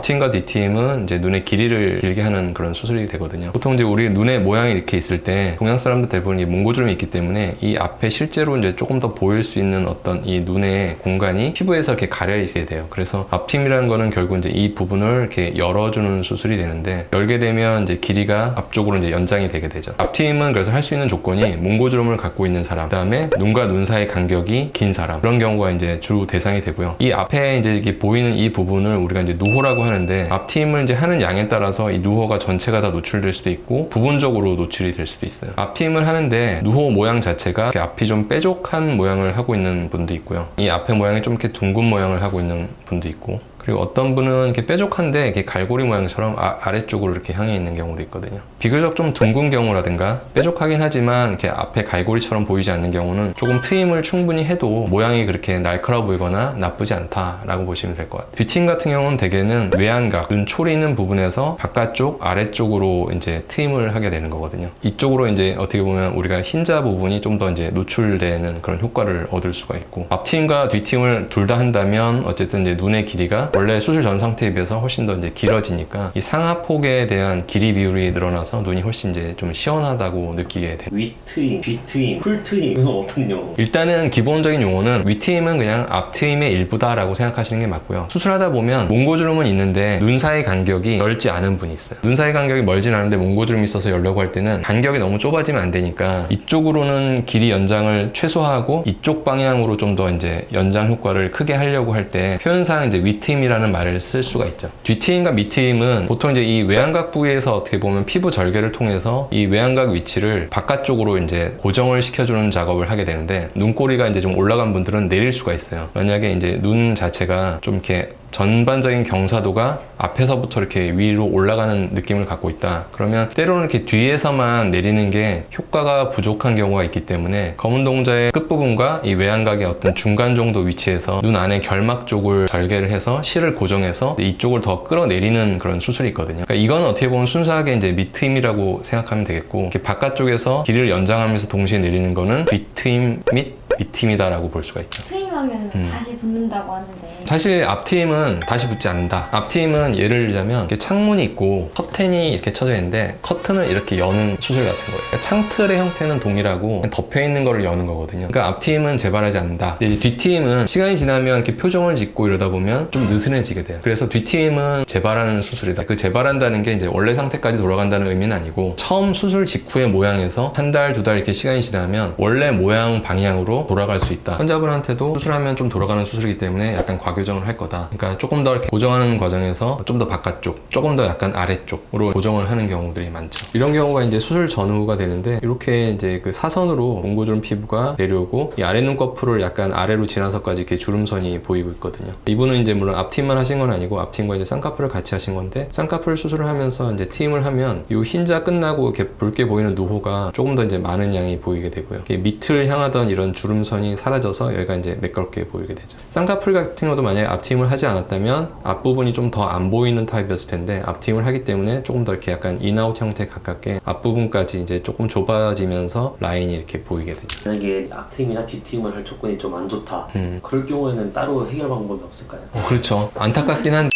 앞트임과 뒤트임은 이제 눈의 길이를 길게 하는 그런 수술이 되거든요. 보통 이제 우리 눈의 모양이 이렇게 있을 때 동양 사람들 대부분 이 몽고주름이 있기 때문에 이 앞에 실제로 이제 조금 더 보일 수 있는 어떤 이 눈의 공간이 피부에서 이렇게 가려 있게 돼요. 그래서 앞트임이라는 거는 결국 이제 이 부분을 이렇게 열어주는 수술이 되는데, 열게 되면 이제 길이가 앞쪽으로 이제 연장이 되게 되죠. 앞트임은 그래서 할 수 있는 조건이 몽고주름을 갖고 있는 사람, 그다음에 눈과 눈 사이 간격이 긴 사람, 그런 경우가 이제 주 대상이 되고요. 이 앞에 이제 이렇게 보이는 이 부분을 우리가 이제 누호라고 하는데, 앞트임을 이제 하는 양에 따라서 이 누호가 전체가 다 노출될 수도 있고 부분적으로 노출이 될 수도 있어요. 앞트임을 하는데 누호 모양 자체가 이렇게 앞이 좀 뾰족한 모양을 하고 있는 분도 있고요. 이 앞에 모양이 좀 이렇게 둥근 모양을 하고 있는 분도 있고, 그리고 어떤 분은 이렇게 뾰족한데 이렇게 갈고리 모양처럼 아래쪽으로 이렇게 향해 있는 경우도 있거든요. 비교적 좀 둥근 경우라든가 뾰족하긴 하지만 이렇게 앞에 갈고리처럼 보이지 않는 경우는 조금 트임을 충분히 해도 모양이 그렇게 날카로워 보이거나 나쁘지 않다라고 보시면 될 것 같아요. 뒤트임 같은 경우는 대개는 외안각, 눈 초리 있는 부분에서 바깥쪽, 아래쪽으로 이제 트임을 하게 되는 거거든요. 이쪽으로 이제 어떻게 보면 우리가 흰자 부분이 좀 더 이제 노출되는 그런 효과를 얻을 수가 있고, 앞트임과 뒤트임을 둘 다 한다면 어쨌든 이제 눈의 길이가 원래 수술 전 상태에 비해서 훨씬 더 이제 길어지니까 이 상하폭에 대한 길이 비율이 늘어나서 눈이 훨씬 이제 좀 시원하다고 느끼게 돼요. 윗트임, 뒤트임, 풀트임, 이건 어떤 용어? 일단은 기본적인 용어는 윗트임은 그냥 앞트임의 일부다라고 생각하시는 게 맞고요. 수술하다 보면 몽고주름은 있는데 눈 사이 간격이 넓지 않은 분이 있어요. 눈 사이 간격이 멀진 않은데 몽고주름이 있어서 열려고 할 때는 간격이 너무 좁아지면 안 되니까 이쪽으로는 길이 연장을 최소화하고 이쪽 방향으로 좀 더 이제 연장 효과를 크게 하려고 할 때 표현상 이제 윗트임이라는 말을 쓸 수가 있죠. 뒤트임과 밑트임은 보통 이제 이 외안각 부위에서 어떻게 보면 피부 절개를 통해서 이 외안각 위치를 바깥쪽으로 이제 고정을 시켜주는 작업을 하게 되는데, 눈꼬리가 이제 좀 올라간 분들은 내릴 수가 있어요. 만약에 이제 눈 자체가 좀 이렇게 전반적인 경사도가 앞에서부터 이렇게 위로 올라가는 느낌을 갖고 있다, 그러면 때로는 이렇게 뒤에서만 내리는 게 효과가 부족한 경우가 있기 때문에 검은 동자의 끝부분과 이 외안각의 어떤 중간 정도 위치에서 눈 안에 결막 쪽을 절개를 해서 실을 고정해서 이쪽을 더 끌어내리는 그런 수술이 있거든요. 그러니까 이건 어떻게 보면 순수하게 이제 밑트임이라고 생각하면 되겠고, 이렇게 바깥쪽에서 길이를 연장하면서 동시에 내리는 거는 뒤트임 및 밑트임이다라고 볼 수가 있죠. 트임하면 다시 붙는다고 하는데, 사실 앞트임은 다시 붙지 않는다. 앞트임은 예를 들자면 이렇게 창문이 있고 커튼이 이렇게 쳐져 있는데 커튼을 이렇게 여는 수술 같은 거예요. 그러니까 창틀의 형태는 동일하고 덮여 있는 거를 여는 거거든요. 그러니까 앞트임은 재발하지 않는다. 근데 이제 뒤트임은 시간이 지나면 이렇게 표정을 짓고 이러다 보면 좀 느슨해지게 돼요. 그래서 뒤트임은 재발하는 수술이다. 그 재발한다는 게 이제 원래 상태까지 돌아간다는 의미는 아니고, 처음 수술 직후의 모양에서 한 달, 두 달 이렇게 시간이 지나면 원래 모양 방향으로 돌아갈 수 있다. 환자분한테도 수술하면 좀 돌아가는 수술이기 때문에 약간 과교정을 할 거다. 그러니까 조금 더 이렇게 고정하는 과정에서 좀 더 바깥쪽, 조금 더 약간 아래쪽으로 고정을 하는 경우들이 많죠. 이런 경우가 이제 수술 전후가 되는데, 이렇게 이제 그 사선으로 몽고주름 피부가 내려오고 이 아래 눈꺼풀을 약간 아래로 지나서까지 이렇게 주름선이 보이고 있거든요. 이분은 이제 물론 앞트임만 하신 건 아니고 앞트임과 이제 쌍꺼풀을 같이 하신 건데, 쌍꺼풀 수술을 하면서 이제 트임을 하면 이 흰자 끝나고 이렇게 붉게 보이는 누호가 조금 더 이제 많은 양이 보이게 되고요. 밑을 향하던 이런 주름선이 사라져서 여기가 이제 매끄럽게 보이게 되죠. 쌍꺼풀 같은 경우도 만약에 앞트임을 하지 않았다면 앞부분이 좀 더 안 보이는 타입이었을 텐데, 앞트임을 하기 때문에 조금 더 이렇게 약간 인아웃 형태 가깝게 앞부분까지 이제 조금 좁아지면서 라인이 이렇게 보이게 되죠. 만약에 앞트임이나 뒤트임을 할 조건이 좀 안 좋다, 그럴 경우에는 따로 해결 방법이 없을까요? 그렇죠. 안타깝긴 한데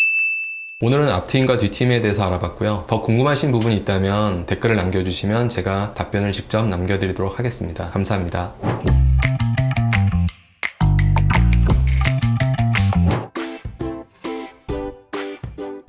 오늘은 앞트임과 뒤트임에 대해서 알아봤고요. 더 궁금하신 부분이 있다면 댓글을 남겨주시면 제가 답변을 직접 남겨드리도록 하겠습니다. 감사합니다.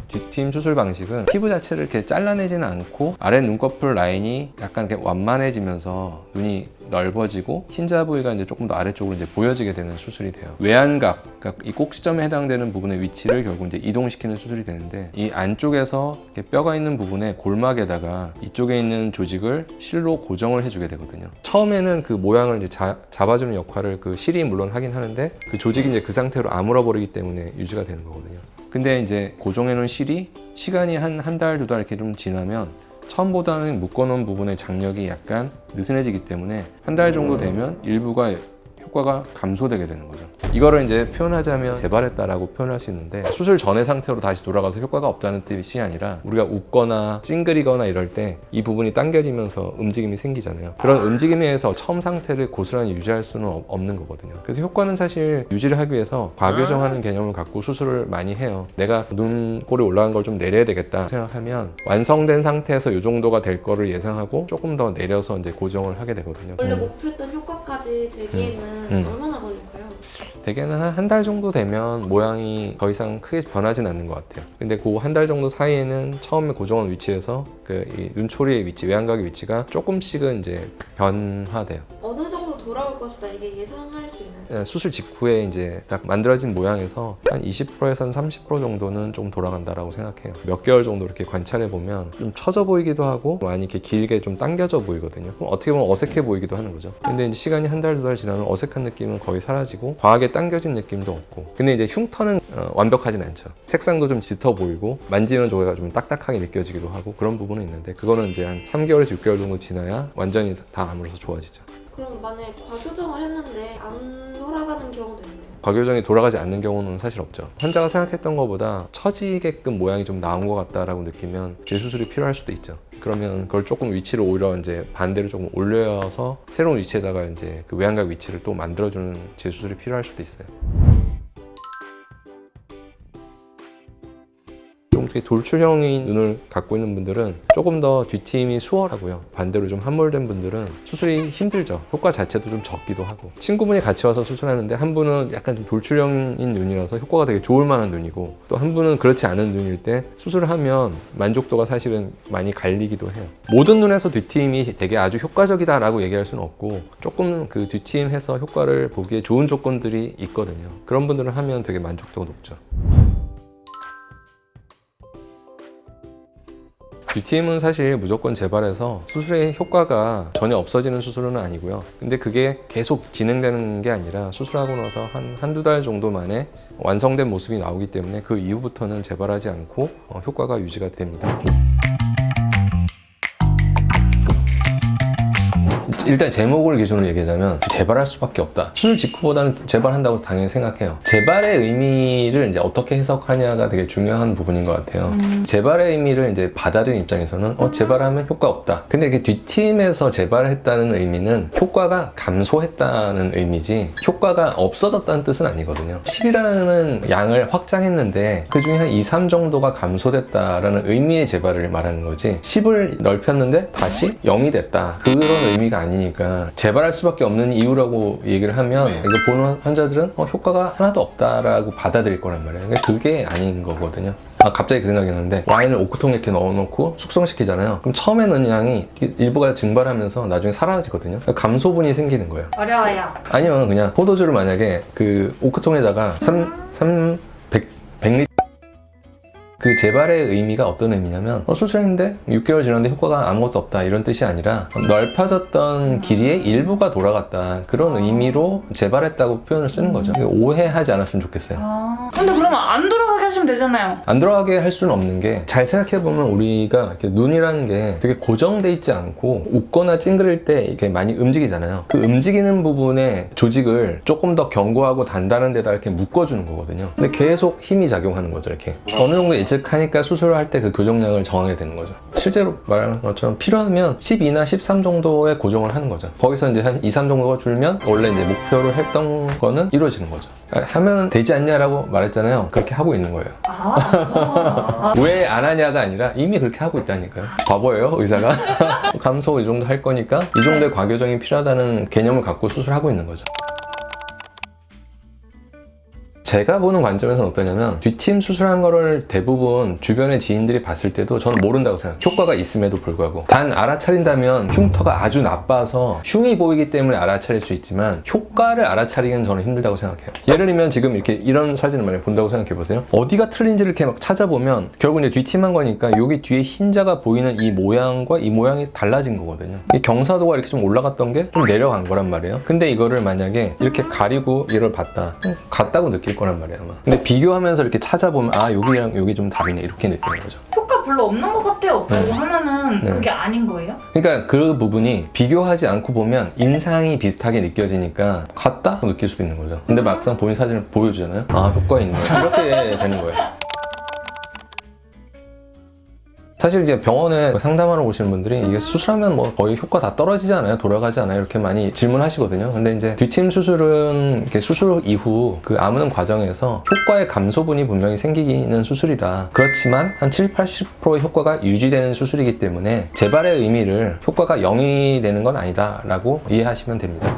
뒤트임 수술 방식은 피부 자체를 이렇게 잘라내지는 않고 아래 눈꺼풀 라인이 약간 이렇게 완만해지면서 눈이 넓어지고 흰자 부위가 이제 조금 더 아래쪽으로 이제 보여지게 되는 수술이 돼요. 외안각, 그러니까 이 꼭지점에 해당되는 부분의 위치를 결국 이제 이동시키는 수술이 되는데, 이 안쪽에서 이렇게 뼈가 있는 부분에 골막에다가 이쪽에 있는 조직을 실로 고정을 해주게 되거든요. 처음에는 그 모양을 이제 잡아주는 역할을 그 실이 물론 하긴 하는데, 그 조직이 이제 그 상태로 아물어 버리기 때문에 유지가 되는 거거든요. 근데 이제 고정해놓은 실이 시간이 한 달, 두 달 이렇게 좀 지나면 처음보다는 묶어놓은 부분의 장력이 약간 느슨해지기 때문에 한 달 정도 되면 일부가 효과가 감소되게 되는 거죠. 이거를 이제 표현하자면 재발했다라고 표현할 수 있는데, 수술 전의 상태로 다시 돌아가서 효과가 없다는 뜻이 아니라 우리가 웃거나 찡그리거나 이럴 때 이 부분이 당겨지면서 움직임이 생기잖아요. 그런 움직임에 의해서 처음 상태를 고스란히 유지할 수는 없는 거거든요. 그래서 효과는 사실 유지를 하기 위해서 과교정하는 개념을 갖고 수술을 많이 해요. 내가 눈꼬리 올라간 걸 좀 내려야 되겠다 생각하면 완성된 상태에서 이 정도가 될 거를 예상하고 조금 더 내려서 이제 고정을 하게 되거든요. 원래 목표했던 효과까지 되기에는 얼마나 걸릴까요? 대개는 한 달 정도 되면 모양이 더 이상 크게 변하진 않는 것 같아요. 근데 그 한 달 정도 사이에는 처음에 고정한 위치에서 이 눈초리의 위치, 외양각의 위치가 조금씩은 이제 변화돼요. 어느 정도 돌아올 것이다, 이게 예상할 수 있는? 수술 직후에 이제 딱 만들어진 모양에서 한 20%에서 한 30% 정도는 좀 돌아간다라고 생각해요. 몇 개월 정도 이렇게 관찰해 보면 좀 처져 보이기도 하고 많이 이렇게 길게 좀 당겨져 보이거든요. 그럼 어떻게 보면 어색해 보이기도 하는 거죠. 근데 이제 시간이 한 달, 두 달 지나면 어색한 느낌은 거의 사라지고 과하게 당겨진 느낌도 없고, 근데 이제 흉터는 완벽하진 않죠. 색상도 좀 짙어 보이고 만지면 저기가 좀 딱딱하게 느껴지기도 하고 그런 부분은 있는데, 그거는 이제 한 3개월에서 6개월 정도 지나야 완전히 다 아물어서 좋아지죠. 그럼 만약에 과교정을 했는데 안 돌아가는 경우도 있나요? 과교정이 돌아가지 않는 경우는 사실 없죠. 환자가 생각했던 것보다 처지게끔 모양이 좀 나온 것 같다라고 느끼면 재수술이 필요할 수도 있죠. 그러면 그걸 조금 위치를 오히려 이제 반대로 조금 올려서 새로운 위치에다가 이제 그 외양각 위치를 또 만들어주는 재수술이 필요할 수도 있어요. 좀 되게 돌출형인 눈을 갖고 있는 분들은 조금 더 뒤팀이 수월하고요. 반대로 좀 함몰된 분들은 수술이 힘들죠. 효과 자체도 좀 적기도 하고. 친구분이 같이 와서 수술하는데 한 분은 약간 좀 돌출형인 눈이라서 효과가 되게 좋을 만한 눈이고, 또 한 분은 그렇지 않은 눈일 때 수술을 하면 만족도가 사실은 많이 갈리기도 해요. 모든 눈에서 뒤팀이 되게 아주 효과적이다라고 얘기할 수는 없고, 조금 그 뒤팀해서 효과를 보기에 좋은 조건들이 있거든요. 그런 분들은 하면 되게 만족도가 높죠. 뒤팀은 사실 무조건 재발해서 수술의 효과가 전혀 없어지는 수술은 아니고요. 근데 그게 계속 진행되는 게 아니라 수술하고 나서 한두 달 정도 만에 완성된 모습이 나오기 때문에 그 이후부터는 재발하지 않고 효과가 유지가 됩니다. 일단 제목을 기준으로 얘기하자면 재발할 수밖에 없다. 수술 직후보다는 재발한다고 당연히 생각해요. 재발의 의미를 이제 어떻게 해석하냐가 되게 중요한 부분인 것 같아요. 재발의 의미를 이제 받아들인 입장에서는 재발하면 효과 없다. 근데 이게 뒷팀에서 재발했다는 의미는 효과가 감소했다는 의미지 효과가 없어졌다는 뜻은 아니거든요. 10이라는 양을 확장했는데 그 중에 한 2, 3 정도가 감소됐다라는 의미의 재발을 말하는 거지, 10을 넓혔는데 다시 0이 됐다, 그런 의미가 아니니까 재발할 수밖에 없는 이유라고 얘기를 하면 이거 보는 환자들은 효과가 하나도 없다라고 받아들일 거란 말이에요. 근데 그게 아닌 거거든요. 갑자기 그 생각이 나는데, 와인을 오크통에 이렇게 넣어놓고 숙성시키잖아요. 그럼 처음에 넣은 양이 일부가 증발하면서 나중에 사라지거든요. 그러니까 감소분이 생기는 거예요. 어려워요. 아니면 그냥 포도주를 만약에 그 오크통에다가 100리터, 그 재발의 의미가 어떤 의미냐면 수술했는데 6개월 지났는데 효과가 아무것도 없다 이런 뜻이 아니라 넓혀졌던 길이의 일부가 돌아갔다, 그런 의미로 재발했다고 표현을 쓰는 거죠. 오해하지 않았으면 좋겠어요. 근데 그러면 안 돌아가게 하시면 되잖아요. 안 들어가게 할 수는 없는 게, 잘 생각해보면 우리가 이렇게 눈이라는 게 되게 고정돼 있지 않고 웃거나 찡그릴 때 이렇게 많이 움직이잖아요. 그 움직이는 부분에 조직을 조금 더 견고하고 단단한 데다 이렇게 묶어주는 거거든요. 근데 계속 힘이 작용하는 거죠. 이렇게 어느 정도 예측하니까 수술을 할 때 그 교정량을 정하게 되는 거죠. 실제로 말하는 것처럼 필요하면 12나 13 정도의 고정을 하는 거죠. 거기서 이제 한 2, 3 정도가 줄면 원래 이제 목표로 했던 거는 이루어지는 거죠. 하면 되지 않냐라고 말했잖아요. 그렇게 하고 있는 거예요. 왜 안 하냐가 아니라 이미 그렇게 하고 있다니까요. 바보예요, 의사가? 감소 이 정도 할 거니까 이 정도의 과교정이 필요하다는 개념을 갖고 수술하고 있는 거죠. 제가 보는 관점에서는 어떠냐면, 뒷팀 수술한 거를 대부분 주변의 지인들이 봤을 때도 저는 모른다고 생각해요. 효과가 있음에도 불구하고. 단 알아차린다면 흉터가 아주 나빠서 흉이 보이기 때문에 알아차릴 수 있지만 효과를 알아차리기는 저는 힘들다고 생각해요. 예를 들면 지금 이렇게 이런 사진을 만약에 본다고 생각해보세요. 어디가 틀린지를 이렇게 막 찾아보면 결국 이제 뒷팀한 거니까 여기 뒤에 흰자가 보이는 이 모양과 이 모양이 달라진 거거든요. 이 경사도가 이렇게 좀 올라갔던 게 좀 내려간 거란 말이에요. 근데 이거를 만약에 이렇게 가리고 이걸 봤다, 같다고 느낄 거란 말이에요, 아마. 근데 비교하면서 이렇게 찾아보면 여기랑 여기 좀 다르네 이렇게 느끼는 거죠. 효과 흉터가 별로 없는 것 같아요 라고 하면은 네. 그게 아닌 거예요? 그러니까 그 부분이 비교하지 않고 보면 인상이 비슷하게 느껴지니까 같다? 느낄 수도 있는 거죠. 근데 막상 본인 사진을 보여주잖아요. 아, 효과 있네. 이렇게 되는 거예요. 사실 이제 병원에 상담하러 오시는 분들이 이게 수술하면 뭐 거의 효과 다 떨어지지 않아요? 돌아가지 않아요? 이렇게 많이 질문하시거든요. 근데 이제 뒤팀 수술은 이렇게 수술 이후 그 아무는 과정에서 효과의 감소분이 분명히 생기는 수술이다. 그렇지만 한 7, 80%의 효과가 유지되는 수술이기 때문에 재발의 의미를 효과가 0이 되는 건 아니다 라고 이해하시면 됩니다.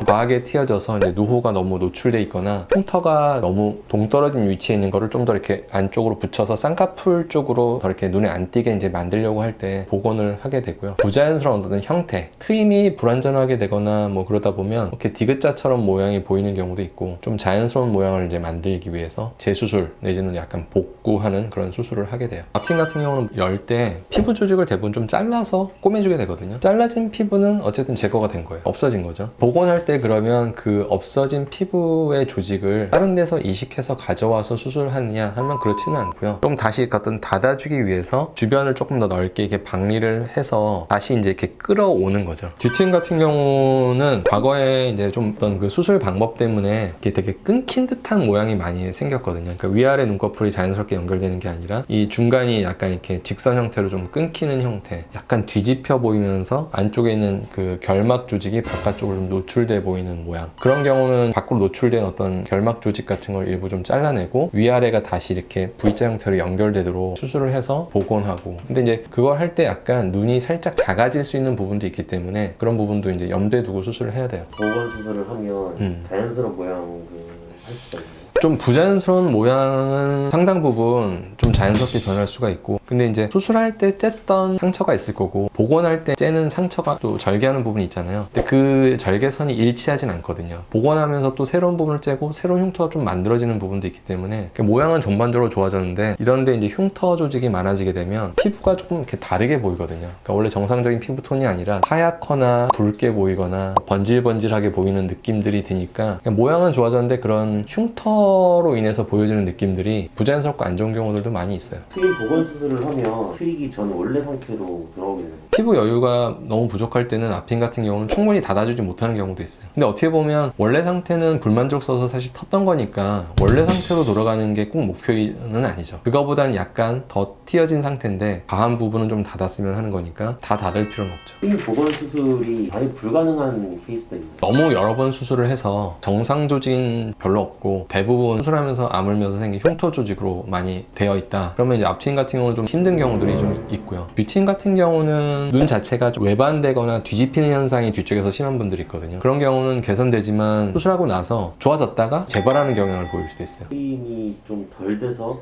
과하게 튀어져서 이제 누후가 너무 노출돼 있거나 흉터가 너무 동떨어진 위치에 있는 거를 좀 더 이렇게 안쪽으로 붙여서 쌍꺼풀 쪽으로 더 이렇게 눈에 안 띄게 이제 만들려고 할 때 복원을 하게 되고요. 부자연스러운 어떤 형태, 트임이 불완전하게 되거나 뭐 그러다 보면 이렇게 디귿자처럼 모양이 보이는 경우도 있고 좀 자연스러운 모양을 이제 만들기 위해서 재수술 내지는 약간 복구하는 그런 수술을 하게 돼요. 앞팀 같은 경우는 열 때 피부 조직을 대부분 좀 잘라서 꼬매주게 되거든요. 잘라진 피부는 어쨌든 제거가 된 거예요. 없어진 거죠. 복원할 때 그러면 그 없어진 피부의 조직을 다른 데서 이식해서 가져와서 수술하느냐 하면 그렇지는 않고요. 좀 다시 어떤 닫아주기 위해서 주변을 조금 더 넓게 이렇게 박리를 해서 다시 이제 이렇게 끌어오는 거죠. 뒤팀 같은 경우는 과거에 이제 좀 어떤 그 수술 방법 때문에 이렇게 되게 끊긴 듯한 모양이 많이 생겼거든요. 그러니까 위아래 눈꺼풀이 자연스럽게 연결되는 게 아니라 이 중간이 약간 이렇게 직선 형태로 좀 끊기는 형태, 약간 뒤집혀 보이면서 안쪽에 있는 그 결막 조직이 바깥쪽으로 좀 노출돼 보이는 모양. 그런 경우는 밖으로 노출된 어떤 결막 조직 같은 걸 일부 좀 잘라내고 위아래가 다시 이렇게 V자 형태로 연결되도록 수술을 해서 복원하고. 근데 이제 그걸 할 때 약간 눈이 살짝 작아질 수 있는 부분도 있기 때문에 그런 부분도 이제 염두에 두고 수술을 해야 돼요. 복원 수술을 하면 자연스러운 모양을 할 수가 있나요? 좀 부자연스러운 모양은 상당 부분 좀 자연스럽게 변할 수가 있고, 근데 이제 수술할 때 쬐던 상처가 있을 거고 복원할 때 쬐는 상처가 또 절개하는 부분이 있잖아요. 근데 그 절개선이 일치하진 않거든요. 복원하면서 또 새로운 부분을 쬐고 새로운 흉터가 좀 만들어지는 부분도 있기 때문에 모양은 전반적으로 좋아졌는데 이런데 이제 흉터 조직이 많아지게 되면 피부가 조금 이렇게 다르게 보이거든요. 그러니까 원래 정상적인 피부톤이 아니라 하얗거나 붉게 보이거나 번질번질하게 보이는 느낌들이 드니까 모양은 좋아졌는데 그런 흉터로 인해서 보여지는 느낌들이 부자연스럽고 안 좋은 경우들도 많이 있어요. 트임 복원 수술을 하면 트이기 전 원래 상태로 돌아오게 되는 거예요. 피부 여유가 너무 부족할 때는 앞핀 같은 경우는 충분히 닫아주지 못하는 경우도 있어요. 근데 어떻게 보면 원래 상태는 불만족스러워서 사실 텄던 거니까 원래 상태로 돌아가는 게 꼭 목표는 아니죠. 그거보다는 약간 더 튀어진 상태인데 과한 부분은 좀 닫았으면 하는 거니까 다 닫을 필요는 없죠. 트임 복원 수술이 아예 불가능한 케이스도 있나요? 너무 여러 번 수술을 해서 정상 조직은 별로 없고 대부분 수술하면서 아물면서 생긴 흉터 조직으로 많이 되어 있다. 그러면 이제 앞트임 같은 경우는 좀 힘든 경우들이 좀 있고요. 뒤트임 같은 경우는 눈 자체가 좀 외반되거나 뒤집히는 현상이 뒤쪽에서 심한 분들이 있거든요. 그런 경우는 개선되지만 수술하고 나서 좋아졌다가 재발하는 경향을 보일 수도 있어요. 트임이 좀 덜 돼서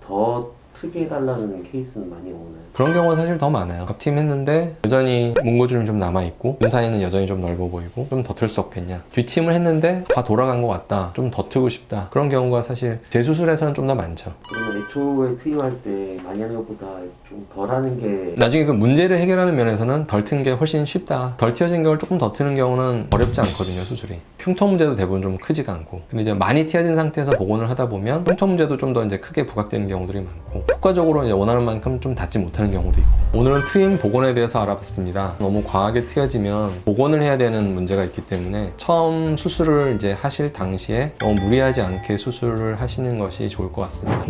더 트게 해달라는 케이스는 많이 오나요? 그런 경우가 사실 더 많아요. 앞팀 했는데 여전히 문고주름이 좀 남아있고 눈 사이는 여전히 좀 넓어 보이고 좀 더 틀 수 없겠냐. 뒤팀을 했는데 다 돌아간 것 같다. 좀 더 트고 싶다. 그런 경우가 사실 재수술에서는 좀 더 많죠. 그러면 애초에 트임할 때 많이 하는 것보다 좀 덜 하는 게 나중에 그 문제를 해결하는 면에서는 덜 트는 게 훨씬 쉽다. 덜 튀어진 걸 조금 더 트는 경우는 어렵지 않거든요, 수술이. 흉터 문제도 대부분 좀 크지가 않고. 근데 이제 많이 튀어진 상태에서 복원을 하다 보면 흉터 문제도 좀 더 이제 크게 부각되는 경우들이 많고 효과적으로 이제 원하는 만큼 좀 닿지 못하는 경우도 있고. 오늘은 트임 복원에 대해서 알아봤습니다. 너무 과하게 튀어지면 복원을 해야 되는 문제가 있기 때문에 처음 수술을 이제 하실 당시에 너무 무리하지 않게 수술을 하시는 것이 좋을 것 같습니다.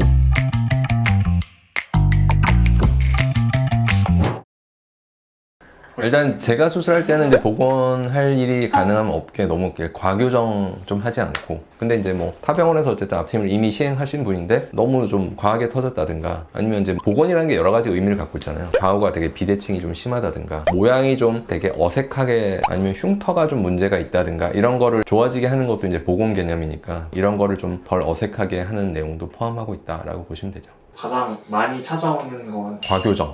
일단 제가 수술할 때는 이제 복원할 일이 가능하면 업계 너무 과교정 좀 하지 않고, 근데 이제 뭐 타병원에서 어쨌든 앞팀을 이미 시행하신 분인데 너무 좀 과하게 터졌다든가 아니면 이제 복원이라는 게 여러 가지 의미를 갖고 있잖아요. 좌우가 되게 비대칭이 좀 심하다든가 모양이 좀 되게 어색하게 아니면 흉터가 좀 문제가 있다든가 이런 거를 좋아지게 하는 것도 이제 복원 개념이니까 이런 거를 좀 덜 어색하게 하는 내용도 포함하고 있다라고 보시면 되죠. 가장 많이 찾아오는 건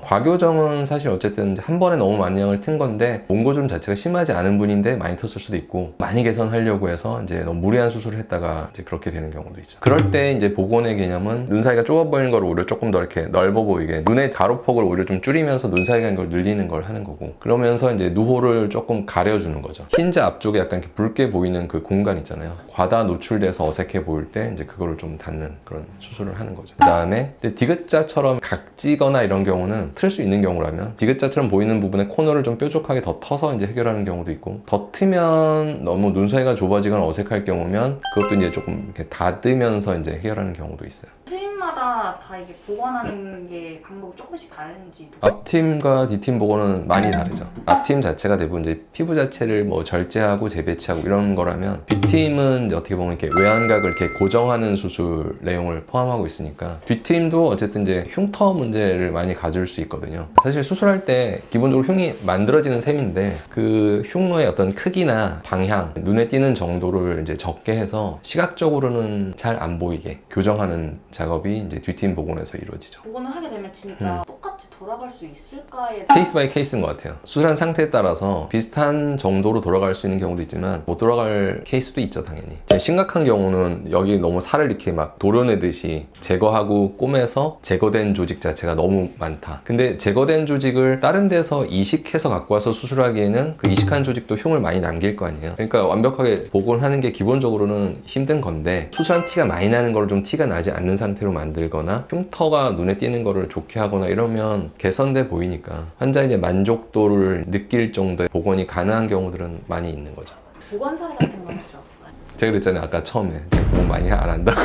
과교정은 사실 어쨌든 한 번에 너무 많은 양을 튼 건데 몽고주름 자체가 심하지 않은 분인데 많이 텄을 수도 있고 많이 개선하려고 해서 이제 너무 무리한 수술을 했다가 이제 그렇게 되는 경우도 있죠. 그럴 때 이제 복원의 개념은 눈 사이가 좁아 보이는 걸 오히려 조금 더 이렇게 넓어 보이게 눈의 가로폭을 오히려 좀 줄이면서 눈 사이 간격을 늘리는 걸 하는 거고 그러면서 이제 누호를 조금 가려주는 거죠. 흰자 앞쪽에 약간 이렇게 붉게 보이는 그 공간 있잖아요. 과다 노출돼서 어색해 보일 때 이제 그거를 좀 닫는 그런 수술을 하는 거죠. 그 다음에 디귿자처럼 각지거나 이런 경우는 틀 수 있는 경우라면 디귿자처럼 보이는 부분에 코너를 좀 뾰족하게 더 터서 이제 해결하는 경우도 있고 더 트면 너무 눈 사이가 좁아지거나 어색할 경우면 그것도 이제 조금 이렇게 닫으면서 이제 해결하는 경우도 있어요. 팀마다 다 이게 보관하는 게 방법이 조금씩 다른지. 앞팀과 뒤팀 보고는 많이 다르죠. 앞팀 자체가 대부분 이제 피부 자체를 뭐 절제하고 재배치하고 이런 거라면 뒷팀은 이제 어떻게 보면 이렇게 외안각을 이렇게 고정하는 수술 내용을 포함하고 있으니까 뒷팀도 어쨌든 이제 흉터 문제를 많이 가질 수 있거든요. 사실 수술할 때 기본적으로 흉이 만들어지는 셈인데 그 흉노의 어떤 크기나 방향, 눈에 띄는 정도를 이제 적게 해서 시각적으로는 잘 안 보이게 교정하는 작업이 이제 뒷팀 복원에서 이루어지죠. 복원을 하게 되면 진짜 똑같이 돌아갈 수 있을까에 케이스 바이 케이스인 것 같아요. 수술한 상태에 따라서 비슷한 정도로 돌아갈 수 있는 경우도 있지만 못 돌아갈 케이스도 있죠, 당연히. 심각한 경우는 여기 너무 살을 이렇게 막 도려내듯이 제거하고 꼬매서 제거된 조직 자체가 너무 많다. 근데 제거된 조직을 다른 데서 이식해서 갖고 와서 수술하기에는 그 이식한 조직도 흉을 많이 남길 거 아니에요. 그러니까 완벽하게 복원하는 게 기본적으로는 힘든 건데 수술한 티가 많이 나는 걸 좀 티가 나지 않는 상태로 만들거나 흉터가 눈에 띄는 거를 좋게 하거나 이러면 개선돼 보이니까 환자의 이제 만족도를 느낄 정도의 복원이 가능한 경우들은 많이 있는 거죠. 보관 사례 같은 건 혹시 없어요? 제가 그랬잖아요, 아까 처음에 제가 복원 많이 안 한다고.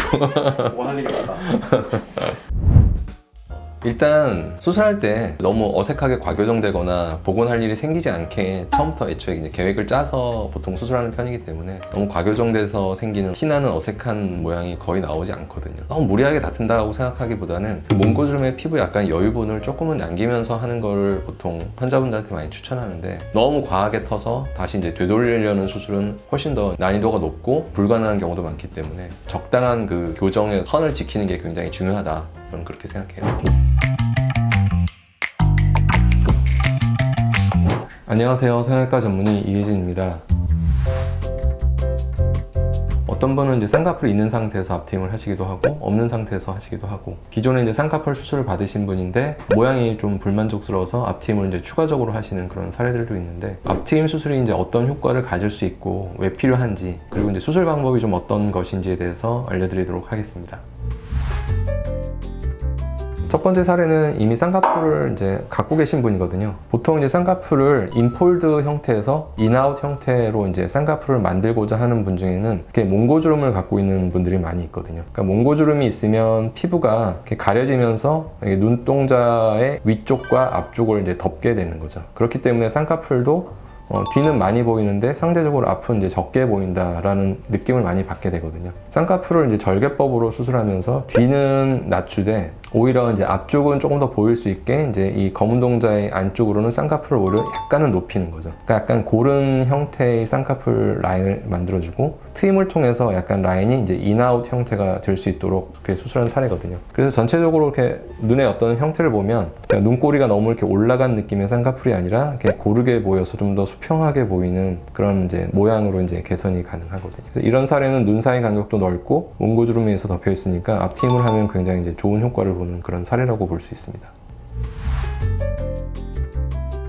원할 일이 없다. 일단 수술할 때 너무 어색하게 과교정되거나 복원할 일이 생기지 않게 처음부터 애초에 이제 계획을 짜서 보통 수술하는 편이기 때문에 너무 과교정돼서 생기는 티나는 어색한 모양이 거의 나오지 않거든요. 너무 무리하게 다튼다고 생각하기보다는 그 몽고주름의 피부에 약간 여유분을 조금은 남기면서 하는 걸 보통 환자분들한테 많이 추천하는데 너무 과하게 터서 다시 이제 되돌리려는 수술은 훨씬 더 난이도가 높고 불가능한 경우도 많기 때문에 적당한 그 교정의 선을 지키는 게 굉장히 중요하다. 저는 그렇게 생각해요. 안녕하세요. 성형외과 전문의 이혜진입니다. 어떤 분은 이제 쌍꺼풀이 있는 상태에서 앞트임을 하시기도 하고 없는 상태에서 하시기도 하고 기존에 이제 쌍꺼풀 수술을 받으신 분인데 모양이 좀 불만족스러워서 앞트임을 이제 추가적으로 하시는 그런 사례들도 있는데 앞트임 수술이 이제 어떤 효과를 가질 수 있고 왜 필요한지 그리고 이제 수술 방법이 좀 어떤 것인지에 대해서 알려드리도록 하겠습니다. 첫 번째 사례는 이미 쌍꺼풀을 이제 갖고 계신 분이거든요. 보통 이제 쌍꺼풀을 인폴드 형태에서 인아웃 형태로 이제 쌍꺼풀을 만들고자 하는 분 중에는 이렇게 몽고주름을 갖고 있는 분들이 많이 있거든요. 그러니까 몽고주름이 있으면 피부가 이렇게 가려지면서 눈동자의 위쪽과 앞쪽을 이제 덮게 되는 거죠. 그렇기 때문에 쌍꺼풀도 뒤는 많이 보이는데 상대적으로 앞은 이제 적게 보인다라는 느낌을 많이 받게 되거든요. 쌍꺼풀을 이제 절개법으로 수술하면서 뒤는 낮추되 오히려 이제 앞쪽은 조금 더 보일 수 있게 이제 이 검은 동자의 안쪽으로는 쌍꺼풀을 오히려 약간은 높이는 거죠. 그러니까 약간 고른 형태의 쌍꺼풀 라인을 만들어주고 트임을 통해서 약간 라인이 이제 인아웃 형태가 될 수 있도록 그렇게 수술한 사례거든요. 그래서 전체적으로 이렇게 눈의 어떤 형태를 보면 눈꼬리가 너무 이렇게 올라간 느낌의 쌍꺼풀이 아니라 이렇게 고르게 보여서 좀 더 수평하게 보이는 그런 이제 모양으로 이제 개선이 가능하거든요. 그래서 이런 사례는 눈 사이 간격도 넓고 몽고주름에 의해서 덮여 있으니까 앞트임을 하면 굉장히 이제 좋은 효과를 보는 그런 사례라고 볼 수 있습니다.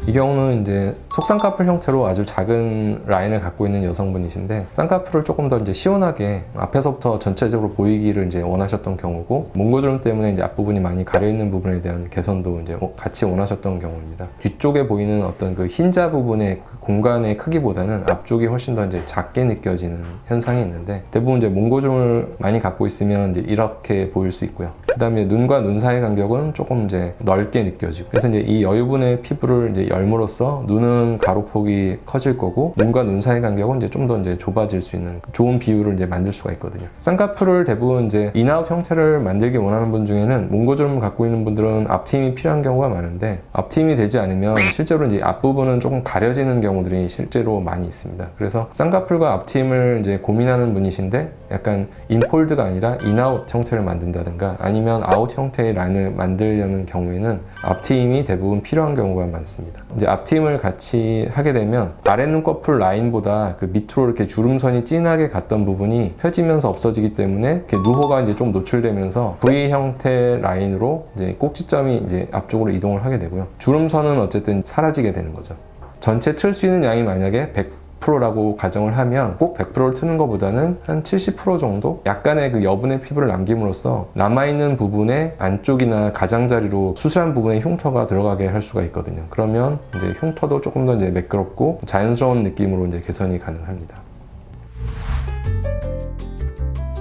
이 경우는 이제 속쌍꺼풀 형태로 아주 작은 라인을 갖고 있는 여성분이신데 쌍꺼풀을 조금 더 이제 시원하게 앞에서부터 전체적으로 보이기를 이제 원하셨던 경우고 몽고주름 때문에 이제 앞부분이 많이 가려 있는 부분에 대한 개선도 이제 같이 원하셨던 경우입니다. 뒤쪽에 보이는 어떤 그 흰자 부분의 그 공간의 크기보다는 앞쪽이 훨씬 더 이제 작게 느껴지는 현상이 있는데 대부분 이제 몽고주름을 많이 갖고 있으면 이제 이렇게 보일 수 있고요. 그다음에 눈과 눈 사이 간격은 조금 이제 넓게 느껴지고 그래서 이제 이 여유분의 피부를 이제 열므로써 눈은 가로폭이 커질 거고 눈과 눈 사이 간격은 이제 좀 더 이제 좁아질 수 있는 좋은 비율을 이제 만들 수가 있거든요. 쌍꺼풀을 대부분 이제 인아웃 형태를 만들기 원하는 분 중에는 몽고주름을 갖고 있는 분들은 앞트임이 필요한 경우가 많은데 앞트임이 되지 않으면 실제로 이제 앞부분은 조금 가려지는 경우들이 실제로 많이 있습니다. 그래서 쌍꺼풀과 앞트임을 이제 고민하는 분이신데 약간 인폴드가 아니라 인아웃 형태를 만든다든가 아니면 아웃 형태의 라인을 만들려는 경우에는 앞트임이 대부분 필요한 경우가 많습니다. 이제 앞트임을 같이 하게 되면 아래 눈꺼풀 라인보다 그 밑으로 이렇게 주름선이 진하게 갔던 부분이 펴지면서 없어지기 때문에 이렇게 누호가 이제 좀 노출되면서 V 형태 라인으로 이제 꼭지점이 이제 앞쪽으로 이동을 하게 되고요. 주름선은 어쨌든 사라지게 되는 거죠. 전체 틀 수 있는 양이 만약에 100%라고 가정을 하면 꼭 100%를 트는 것보다는 한 70% 정도 약간의 그 여분의 피부를 남김으로써 남아있는 부분의 안쪽이나 가장자리로 수술한 부분에 흉터가 들어가게 할 수가 있거든요. 그러면 이제 흉터도 조금 더 이제 매끄럽고 자연스러운 느낌으로 이제 개선이 가능합니다.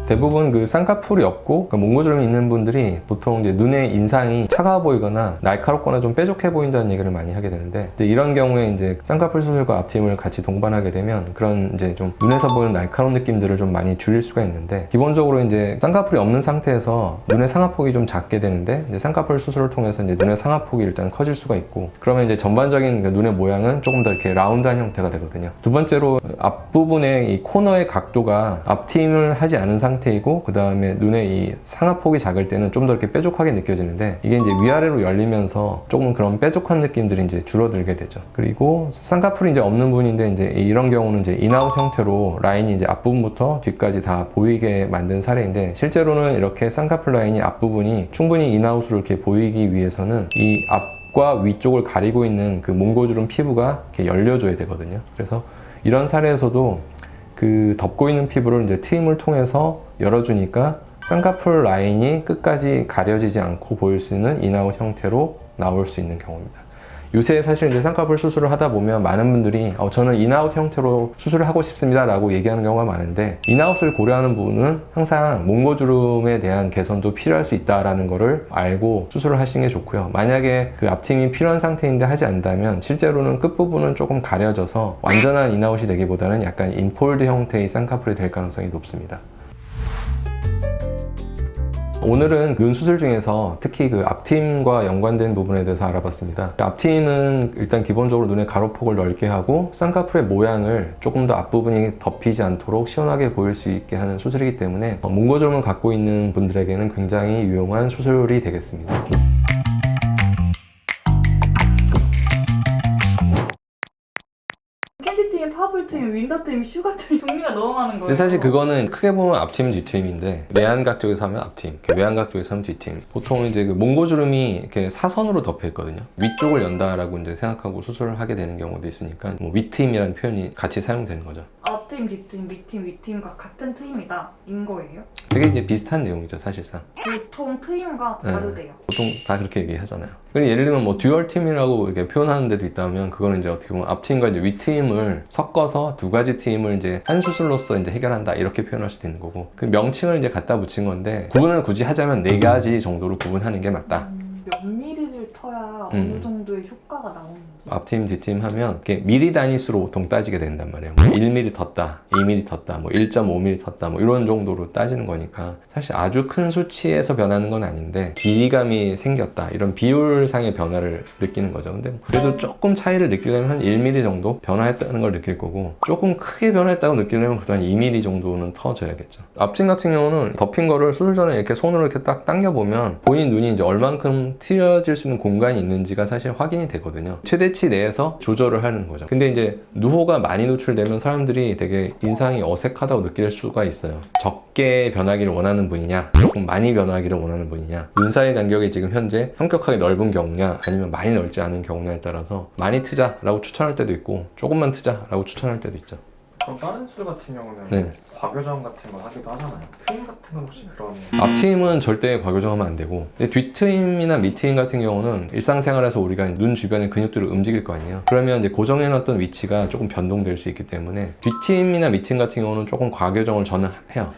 대부분 그 쌍꺼풀이 없고 몽고주름이 있는 분들이 보통 이제 눈의 인상이 차가워 보이거나 날카롭거나 좀 뾰족해 보인다는 얘기를 많이 하게 되는데 이제 이런 경우에 이제 쌍꺼풀 수술과 앞트임을 같이 동반하게 되면 그런 이제 좀 눈에서 보이는 날카로운 느낌들을 좀 많이 줄일 수가 있는데 기본적으로 이제 쌍꺼풀이 없는 상태에서 눈의 상하폭이 좀 작게 되는데 이제 쌍꺼풀 수술을 통해서 이제 눈의 상하폭이 일단 커질 수가 있고 그러면 이제 전반적인 눈의 모양은 조금 더 이렇게 라운드한 형태가 되거든요. 두 번째로 앞부분의 이 코너의 각도가 앞트임을 하지 않은 상태이고 그 다음에 눈의 이 상하폭이 작을 때는 좀 더 이렇게 뾰족하게 느껴지는데 이게 이제 위아래로 열리면서 조금 그런 뾰족한 느낌들이 이제 줄어들게 되죠. 그리고 쌍꺼풀이 이제 없는 분인데 이제 이런 경우는 이제 인아웃 형태로 라인이 이제 앞부분부터 뒤까지 다 보이게 만든 사례인데 실제로는 이렇게 쌍꺼풀 라인이 앞부분이 충분히 인아웃으로 이렇게 보이기 위해서는 이 앞과 위쪽을 가리고 있는 그 몽고주름 피부가 이렇게 열려줘야 되거든요. 그래서 이런 사례에서도 그 덮고 있는 피부를 이제 트임을 통해서 열어주니까 쌍꺼풀 라인이 끝까지 가려지지 않고 보일 수 있는 인아웃 형태로 나올 수 있는 경우입니다. 요새 사실 이제 쌍꺼풀 수술을 하다 보면 많은 분들이 저는 인아웃 형태로 수술을 하고 싶습니다 라고 얘기하는 경우가 많은데 인아웃을 고려하는 부분은 항상 몽고주름에 대한 개선도 필요할 수 있다라는 거를 알고 수술을 하시는 게 좋고요. 만약에 그 앞트임이 필요한 상태인데 하지 않는다면 실제로는 끝부분은 조금 가려져서 완전한 인아웃이 되기보다는 약간 인폴드 형태의 쌍꺼풀이 될 가능성이 높습니다. 오늘은 눈 수술 중에서 특히 그 앞트임과 연관된 부분에 대해서 알아봤습니다. 앞트임은 일단 기본적으로 눈의 가로폭을 넓게 하고 쌍꺼풀의 모양을 조금 더 앞부분이 덮이지 않도록 시원하게 보일 수 있게 하는 수술이기 때문에 몽고주름을 갖고 있는 분들에게는 굉장히 유용한 수술이 되겠습니다. 캔디트임, 파블트임, 윈더트임, 슈가트임 종류가 너무 많은 거예요. 근데 사실 그거는 크게 보면 앞트임, 뒤트임인데 내안각 쪽에서 하면 앞트임, 외안각 쪽에서 하면 뒤트임. 보통 이제 그 몽고주름이 이렇게 사선으로 덮여 있거든요. 위쪽을 연다라고 이제 생각하고 수술을 하게 되는 경우도 있으니까 뭐 위트임이라는 표현이 같이 사용되는 거죠. 앞트임, 뒤트임, 밑트임, 위트임과 같은 트임이다 인 거예요? 되게 이제 비슷한 내용이죠, 사실상. 보통 트임과 다르대요. 보통 다 그렇게 얘기하잖아요. 그리고 예를 들면 뭐 듀얼 팀이라고 이렇게 표현하는 데도 있다면 그거는 이제 어떻게 보면 앞트임과 이제 윗트임을 섞어서 두 가지 트임을 이제 한 수술로서 이제 해결한다 이렇게 표현할 수도 있는 거고 그 명칭을 이제 갖다 붙인 건데 구분을 굳이 하자면 네 가지 정도로 구분하는 게 맞다. 몇 미리를 터야 어느 정도의 효과가 나오는지. 앞트임, 뒤트임 하면 이렇게 미리 단위수로 보통 따지게 된단 말이에요. 뭐 1mm 텄다, 2mm 텄다, 뭐 1.5mm 텄다, 뭐 이런 정도로 따지는 거니까 사실 아주 큰 수치에서 변하는 건 아닌데 길이감이 생겼다 이런 비율상의 변화를 느끼는 거죠. 근데 그래도 조금 차이를 느끼려면 한 1mm 정도 변화했다는 걸 느낄 거고 조금 크게 변화했다고 느끼려면 그래도 한 2mm 정도는 터져야겠죠. 앞트임 같은 경우는 덮인 거를 수술 전에 이렇게 손으로 이렇게 딱 당겨보면 본인 눈이 이제 얼만큼 트여질 수 있는 공간이 있는지가 사실 확인이 되거든요. 최대치 내에서 조절을 하는 거죠. 근데 이제 누호가 많이 노출되면 사람들이 되게 인상이 어색하다고 느낄 수가 있어요. 적게 변하기를 원하는 분이냐 조금 많이 변하기를 원하는 분이냐 눈 사이 간격이 지금 현재 엄격하게 넓은 경우냐 아니면 많이 넓지 않은 경우냐에 따라서 많이 트자 라고 추천할 때도 있고 조금만 트자 라고 추천할 때도 있죠. 그럼 다른 수술 같은 경우는 네. 과교정 같은 거 하기도 하잖아요. 트임 같은 건 혹시 그런 앞트임은 절대 과교정하면 안 되고 근데 뒤트임이나 밑트임 같은 경우는 일상생활에서 우리가 눈 주변의 근육들을 움직일 거 아니에요. 그러면 이제 고정해놨던 위치가 조금 변동될 수 있기 때문에 뒤트임이나 밑트임 같은 경우는 조금 과교정을 저는 해요.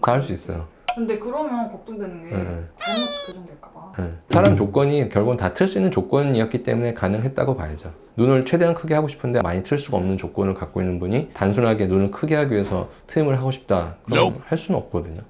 다 할 수 있어요. 근데 그러면 걱정되는 게 네. 잘못 교정될까봐. 사람 조건이 결국은 다 틀 수 있는 조건이었기 때문에 가능했다고 봐야죠. 눈을 최대한 크게 하고 싶은데 많이 틀 수가 없는 조건을 갖고 있는 분이 단순하게 눈을 크게 하기 위해서 트임을 하고 싶다 그럼 할 수는 없거든요.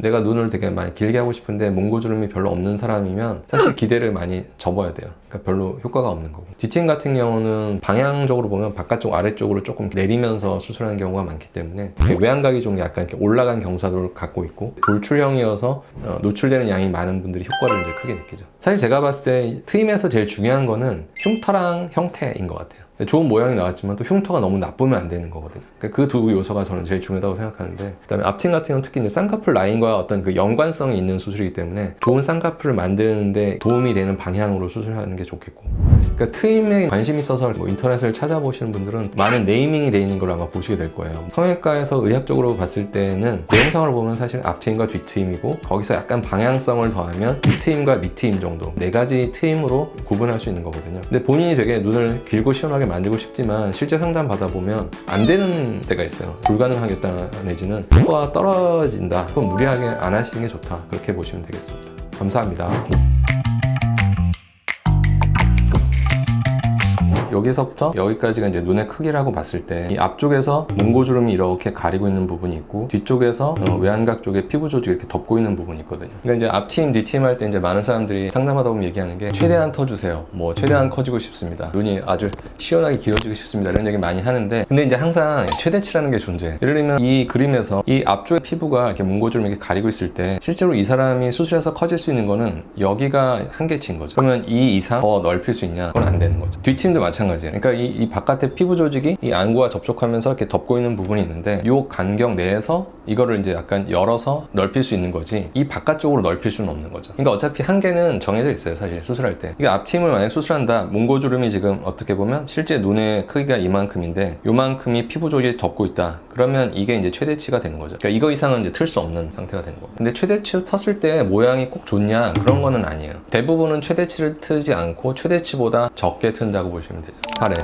내가 눈을 되게 많이 길게 하고 싶은데 몽고주름이 별로 없는 사람이면 사실 기대를 많이 접어야 돼요. 그러니까 별로 효과가 없는 거고. 뒤팀 같은 경우는 방향적으로 보면 바깥쪽 아래쪽으로 조금 내리면서 수술하는 경우가 많기 때문에 외양각이 좀 약간 이렇게 올라간 경사도를 갖고 있고 돌출형이어서 노출되는 양이 많은 분들이 효과를 이제 크게 느끼죠. 사실 제가 봤을 때 트임에서 제일 중요한 거는 흉터랑 형태인 것 같아요. 좋은 모양이 나왔지만 또 흉터가 너무 나쁘면 안 되는 거거든요. 그 두 요소가 저는 제일 중요하다고 생각하는데, 그다음에 앞팀 같은 경우는 특히 이제 쌍꺼풀 라인과 어떤 그 연관성이 있는 수술이기 때문에 좋은 쌍꺼풀을 만드는데 도움이 되는 방향으로 수술하는 게 좋겠고, 그러니까 트임에 관심 있어서 뭐 인터넷을 찾아보시는 분들은 많은 네이밍이 돼 있는 걸 아마 보시게 될 거예요. 성형외과에서 의학적으로 봤을 때는 내용상으로 보면 사실 앞트임과 뒤트임이고, 거기서 약간 방향성을 더하면 윗트임과 밑트임 정도 4가지 트임으로 구분할 수 있는 거거든요. 근데 본인이 되게 눈을 길고 시원하게 만들고 싶지만 실제 상담 받아보면 안 되는 때가 있어요. 불가능하겠다 내지는 효과가 떨어진다. 그럼 무리하게 안 하시는 게 좋다. 그렇게 보시면 되겠습니다. 감사합니다. 여기서부터 여기까지가 이제 눈의 크기라고 봤을 때 이 앞쪽에서 몽고주름이 이렇게 가리고 있는 부분이 있고, 뒤쪽에서 외안각 쪽에 피부 조직이 이렇게 덮고 있는 부분이 있거든요. 그러니까 이제 앞팀, 뒤팀 할 때 이제 많은 사람들이 상담하다 보면 얘기하는 게 최대한 터주세요. 뭐 최대한 커지고 싶습니다. 눈이 아주 시원하게 길어지고 싶습니다. 이런 얘기 많이 하는데, 근데 이제 항상 최대치라는 게 존재해요. 예를 들면 이 그림에서 이 앞쪽의 피부가 이렇게 몽고주름이 이렇게 가리고 있을 때 실제로 이 사람이 수술해서 커질 수 있는 거는 여기가 한계치인 거죠. 그러면 이 이상 더 넓힐 수 있냐? 그건 안 되는 거죠. 뒤팀도 마찬가지예요. 그러니까 이 바깥의 피부 조직이 이 안구와 접촉하면서 이렇게 덮고 있는 부분이 있는데, 이 간격 내에서 이거를 이제 약간 열어서 넓힐 수 있는 거지, 이 바깥쪽으로 넓힐 수는 없는 거죠. 그러니까 어차피 한계는 정해져 있어요, 사실 수술할 때. 그러니까 앞팀을 만약 수술한다, 몽고주름이 지금 어떻게 보면 실제 눈의 크기가 이만큼인데 요만큼이 피부 조직이 덮고 있다. 그러면 이게 이제 최대치가 되는 거죠. 그러니까 이거 이상은 이제 틀 수 없는 상태가 되는 거고. 근데 최대치를 텄을 때 모양이 꼭 좋냐? 그런 거는 아니에요. 대부분은 최대치를 트지 않고 최대치보다 적게 튼다고 보시면 되죠. 사례.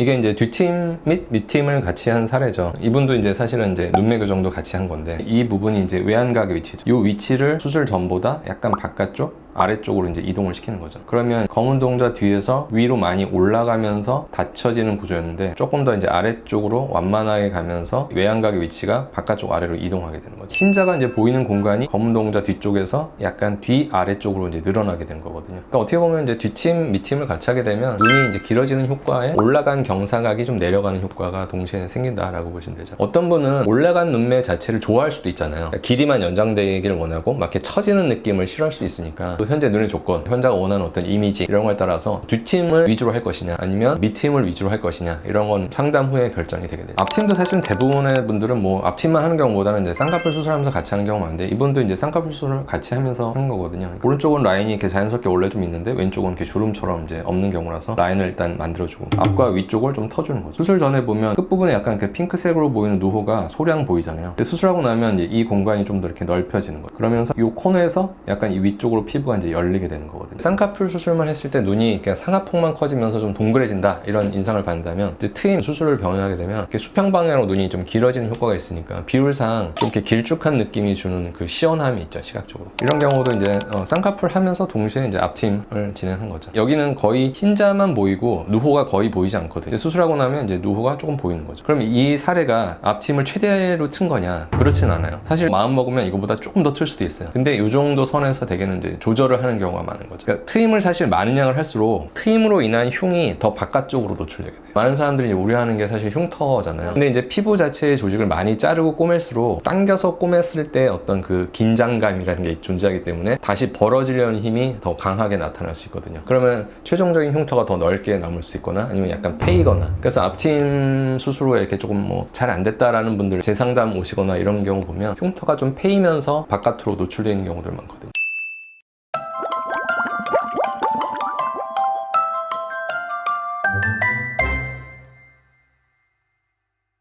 이게 이제 뒤팀 및 밑팀을 같이 한 사례죠. 이분도 이제 사실은 이제 눈매 교정도 같이 한 건데, 이 부분이 이제 외안각의 위치죠. 이 위치를 수술 전보다 약간 바깥쪽, 아래쪽으로 이제 이동을 시키는 거죠. 그러면 검은 동자 뒤에서 위로 많이 올라가면서 닫혀지는 구조였는데, 조금 더 이제 아래쪽으로 완만하게 가면서 외안각의 위치가 바깥쪽 아래로 이동하게 되는 거죠. 흰자가 이제 보이는 공간이 검은 동자 뒤쪽에서 약간 뒤 아래쪽으로 이제 늘어나게 되는 거거든요. 그러니까 어떻게 보면 이제 뒤팀, 밑팀을 같이 하게 되면 눈이 이제 길어지는 효과에 올라간 경사각이 좀 내려가는 효과가 동시에 생긴다라고 보시면 되죠. 어떤 분은 올라간 눈매 자체를 좋아할 수도 있잖아요. 그러니까 길이만 연장되기를 원하고 막 이렇게 처지는 느낌을 싫어할 수도 있으니까, 현재 눈의 조건, 현자가 원하는 어떤 이미지 이런 거에 따라서 뒷팀을 위주로 할 것이냐 아니면 밑팀을 위주로 할 것이냐, 이런 건 상담 후에 결정이 되게 되죠. 앞팀도 사실은 대부분의 분들은 뭐 앞팀만 하는 경우보다는 이제 쌍꺼풀 수술하면서 같이 하는 경우가 많은데, 이분도 이제 쌍꺼풀 수술을 같이 하면서 하는 거거든요. 오른쪽은 라인이 이렇게 자연스럽게 원래 좀 있는데 왼쪽은 이렇게 주름처럼 이제 없는 경우라서 라인을 일단 만들어주고 앞과 위쪽을 좀 터주는 거죠. 수술 전에 보면 끝부분에 약간 이렇게 핑크색으로 보이는 누호가 소량 보이잖아요. 근데 수술하고 나면 이제 이 공간이 좀 더 이렇게 넓혀지는 거죠. 그러면서 이 코너에서 약간 이 위쪽으로 피부가 이제 열리게 되는 거거든요. 쌍꺼풀 수술만 했을 때 눈이 그냥 상하폭만 커지면서 좀 동그래진다, 이런 인상을 받는다면, 이제 트임 수술을 병행하게 되면 이렇게 수평 방향으로 눈이 좀 길어지는 효과가 있으니까 비율상 좀 이렇게 길쭉한 느낌이 주는 그 시원함이 있죠, 시각적으로. 이런 경우도 이제 쌍꺼풀 하면서 동시에 이제 앞팀을 진행한 거죠. 여기는 거의 흰자만 보이고 누호가 거의 보이지 않거든요. 수술하고 나면 이제 누호가 조금 보이는 거죠. 그럼 이 사례가 앞팀을 최대로 튼 거냐? 그렇진 않아요. 사실 마음 먹으면 이거보다 조금 더 틀 수도 있어요. 근데 이 정도 선에서 대개는 이제 조절을 하는 경우가 많은 거죠. 그러니까 트임을 사실 많은 양을 할수록 트임으로 인한 흉이 더 바깥쪽으로 노출되게 돼요. 많은 사람들이 이제 우려하는 게 사실 흉터잖아요. 근데 이제 피부 자체의 조직을 많이 자르고 꼬맬수록 당겨서 꼬맸을 때 어떤 그 긴장감이라는 게 존재하기 때문에 다시 벌어지려는 힘이 더 강하게 나타날 수 있거든요. 그러면 최종적인 흉터가 더 넓게 남을 수 있거나 아니면 약간 패이거나. 그래서 앞팀 수술 후에 이렇게 조금 뭐 잘 안 됐다라는 분들 재상담 오시거나 이런 경우 보면 흉터가 좀 패이면서 바깥으로 노출되는 경우들 많거든요.